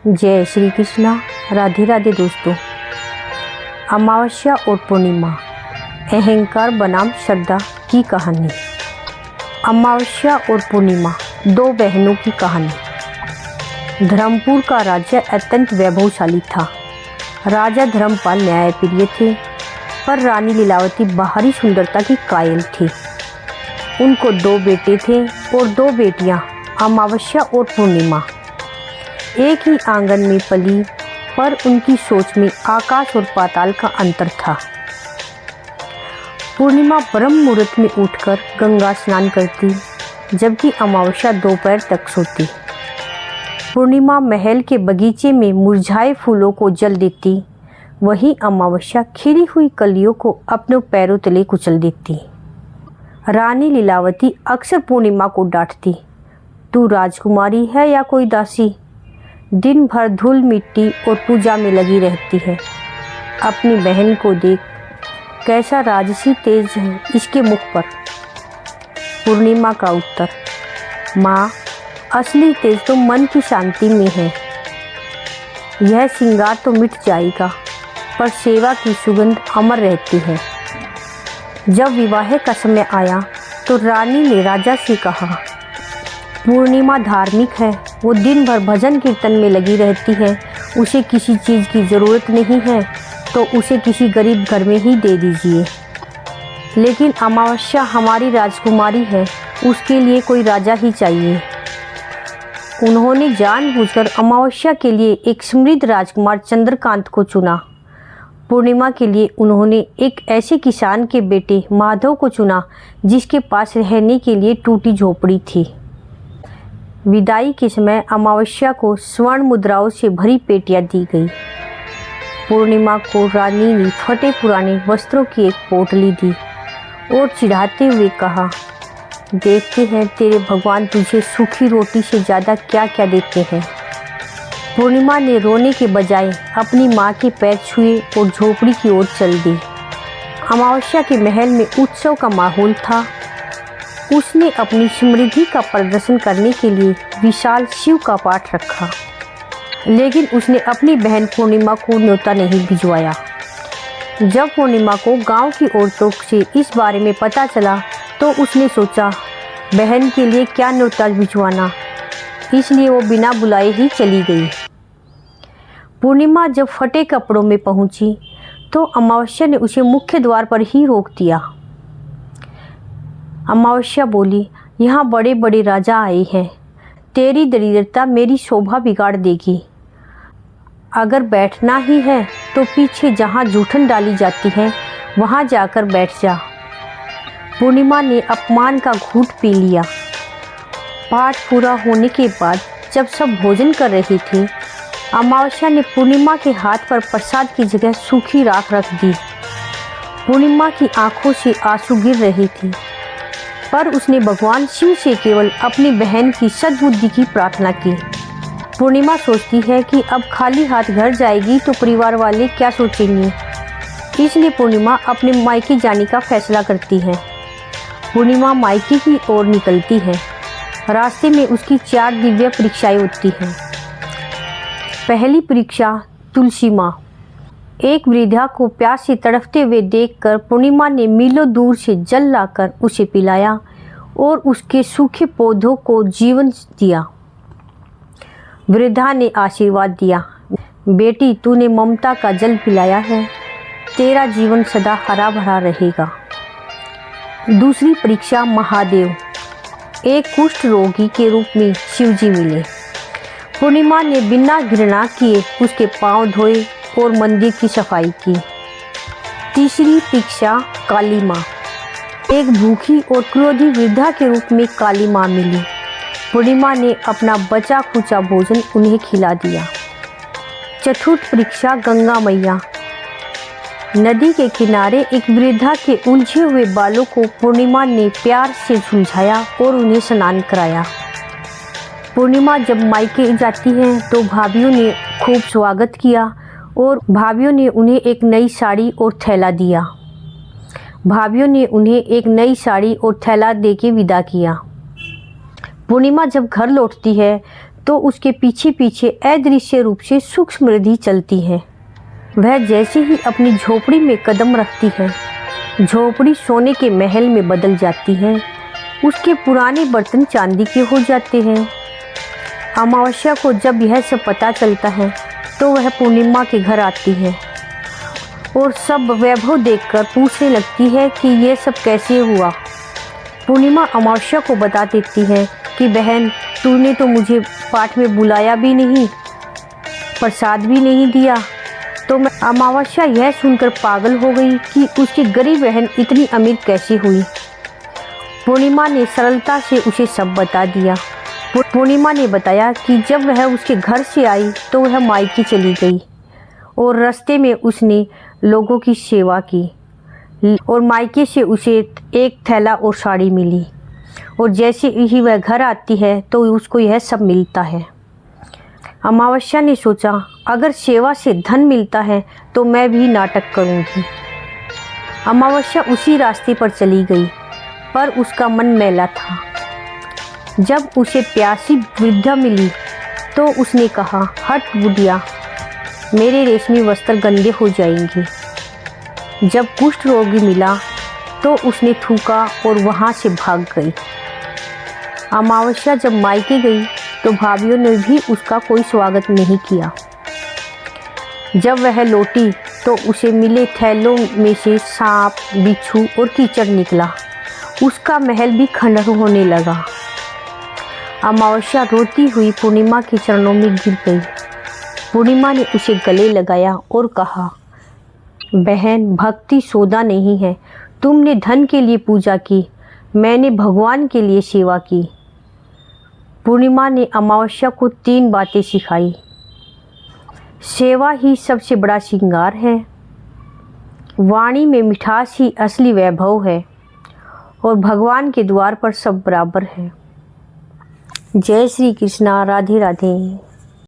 जय श्री कृष्णा। राधे राधे दोस्तों। अमावस्या और पूर्णिमा, अहंकार बनाम श्रद्धा की कहानी। अमावस्या और पूर्णिमा दो बहनों की कहानी। धर्मपुर का राज्य अत्यंत वैभवशाली था। राजा धर्मपाल न्यायप्रिय थे, पर रानी लीलावती बाहरी सुंदरता की कायल थी। उनको दो बेटे थे और दो बेटियां, अमावस्या और पूर्णिमा। एक ही आंगन में पली, पर उनकी सोच में आकाश और पाताल का अंतर था। पूर्णिमा ब्रह्म मुहूर्त में उठकर गंगा स्नान करती, जबकि अमावस्या दोपहर तक सोती। पूर्णिमा महल के बगीचे में मुरझाए फूलों को जल देती, वहीं अमावस्या खिली हुई कलियों को अपने पैरों तले कुचल देती। रानी लीलावती अक्सर पूर्णिमा को डांटती, तू राजकुमारी है या कोई दासी? दिन भर धूल मिट्टी और पूजा में लगी रहती है। अपनी बहन को देख, कैसा राजसी तेज है इसके मुख पर। पूर्णिमा का उत्तर, माँ, असली तेज तो मन की शांति में है। यह श्रृंगार तो मिट जाएगा, पर सेवा की सुगंध अमर रहती है। जब विवाह का समय आया तो रानी ने राजा से कहा, पूर्णिमा धार्मिक है, वो दिन भर भजन कीर्तन में लगी रहती है। उसे किसी चीज़ की ज़रूरत नहीं है तो उसे किसी गरीब घर में ही दे दीजिए। लेकिन अमावस्या हमारी राजकुमारी है, उसके लिए कोई राजा ही चाहिए। उन्होंने जानबूझकर अमावस्या के लिए एक समृद्ध राजकुमार चंद्रकांत को चुना। पूर्णिमा के लिए उन्होंने एक ऐसे किसान के बेटे माधव को चुना, जिसके पास रहने के लिए टूटी झोपड़ी थी। विदाई के समय अमावस्या को स्वर्ण मुद्राओं से भरी पेटियां दी गई। पूर्णिमा को रानी ने फटे पुराने वस्त्रों की एक पोटली दी और चिढ़ाते हुए कहा, देखते हैं तेरे भगवान तुझे सूखी रोटी से ज़्यादा क्या क्या देते हैं। पूर्णिमा ने रोने के बजाय अपनी माँ के पैर छुए और झोपड़ी की ओर चल दी। अमावस्या के महल में उत्सव का माहौल था। उसने अपनी समृद्धि का प्रदर्शन करने के लिए विशाल शिव का पाठ रखा, लेकिन उसने अपनी बहन पूर्णिमा को न्योता नहीं भिजवाया। जब पूर्णिमा को गांव की औरतों से इस बारे में पता चला तो उसने सोचा, बहन के लिए क्या न्योता भिजवाना, इसलिए वो बिना बुलाए ही चली गई। पूर्णिमा जब फटे कपड़ों में पहुंची तो अमावस्या ने उसे मुख्य द्वार पर ही रोक दिया। अमावस्या बोली, यहाँ बड़े बड़े राजा आए हैं, तेरी दरिद्रता मेरी शोभा बिगाड़ देगी। अगर बैठना ही है तो पीछे जहाँ जूठन डाली जाती है वहाँ जाकर बैठ जा। पूर्णिमा ने अपमान का घूंट पी लिया। पाठ पूरा होने के बाद जब सब भोजन कर रही थी, अमावस्या ने पूर्णिमा के हाथ पर प्रसाद की जगह सूखी राख रख दी। पूर्णिमा की आंखों से आंसू गिर रही थी, पर उसने भगवान शिव से केवल अपनी बहन की सद्बुद्धि की प्रार्थना की। पूर्णिमा सोचती है कि अब खाली हाथ घर जाएगी तो परिवार वाले क्या सोचेंगे, इसलिए पूर्णिमा अपने मायके जाने का फैसला करती है। पूर्णिमा मायके की ओर निकलती है। रास्ते में उसकी 4 दिव्य परीक्षाएं होती हैं। पहली परीक्षा, तुलसी माँ। एक वृद्धा को प्यास से तड़पते हुए देखकर पूर्णिमा ने मीलों दूर से जल लाकर उसे पिलाया और उसके सूखे पौधों को जीवन दिया। वृद्धा ने आशीर्वाद दिया, बेटी तूने ममता का जल पिलाया है, तेरा जीवन सदा हरा भरा रहेगा। दूसरी परीक्षा, महादेव। एक कुष्ठ रोगी के रूप में शिवजी मिले। पूर्णिमा ने बिना घृणा किए उसके पांव धोए और मंदिर की सफाई की। तीसरी परीक्षा, काली माँ। एक भूखी और क्रोधी वृद्धा के रूप में काली माँ मिली। पूर्णिमा ने अपना बचा खुचा भोजन उन्हें खिला दिया। चतुर्थ परीक्षा, गंगा मैया। नदी के किनारे एक वृद्धा के उलझे हुए बालों को पूर्णिमा ने प्यार से सुलझाया और उन्हें स्नान कराया। पूर्णिमा जब मायके जाती है तो भाभियों ने खूब स्वागत किया और भाभियों ने उन्हें एक नई साड़ी और थैला दिया। भाभियों ने उन्हें एक नई साड़ी और थैला देके विदा किया। पूर्णिमा जब घर लौटती है तो उसके पीछे पीछे अदृश्य रूप से सूक्ष्म रिद्धि चलती है। वह जैसे ही अपनी झोपड़ी में कदम रखती है, झोपड़ी सोने के महल में बदल जाती है। उसके पुराने बर्तन चांदी के हो जाते हैं। अमावस्या को जब यह सब पता चलता है तो वह पूर्णिमा के घर आती है और सब वैभव देखकर पूछने लगती है कि यह सब कैसे हुआ। पूर्णिमा अमावस्या को बता देती है कि बहन, तूने तो मुझे पाठ में बुलाया भी नहीं, प्रसाद भी नहीं दिया। तो मैं अमावस्या यह सुनकर पागल हो गई कि उसकी गरीब बहन इतनी अमीर कैसे हुई। पूर्णिमा ने सरलता से उसे सब बता दिया। पूर्णिमा ने बताया कि जब वह उसके घर से आई तो वह मायके चली गई और रास्ते में उसने लोगों की सेवा की और मायके से उसे एक थैला और साड़ी मिली और जैसे ही वह घर आती है तो उसको यह सब मिलता है। अमावस्या ने सोचा, अगर सेवा से धन मिलता है तो मैं भी नाटक करूंगी। अमावस्या उसी रास्ते पर चली गई, पर उसका मन मैला था। जब उसे प्यासी वृद्धा मिली तो उसने कहा, हट बुढ़िया, मेरे रेशमी वस्त्र गंदे हो जाएंगे। जब कुष्ठ रोगी मिला तो उसने थूका और वहाँ से भाग गई। अमावस्या जब मायके गई तो भाभियों ने भी उसका कोई स्वागत नहीं किया। जब वह लौटी तो उसे मिले थैलों में से सांप, बिच्छू और कीचड़ निकला। उसका महल भी खंडहर होने लगा। अमावस्या रोती हुई पूर्णिमा के चरणों में गिर गई। पूर्णिमा ने उसे गले लगाया और कहा, बहन, भक्ति सौदा नहीं है। तुमने धन के लिए पूजा की, मैंने भगवान के लिए सेवा की। पूर्णिमा ने अमावस्या को 3 बातें सिखाई। सेवा ही सबसे बड़ा श्रृंगार है, वाणी में मिठास ही असली वैभव है और भगवान के द्वार पर सब बराबर है। जय श्री कृष्णा। राधे राधे।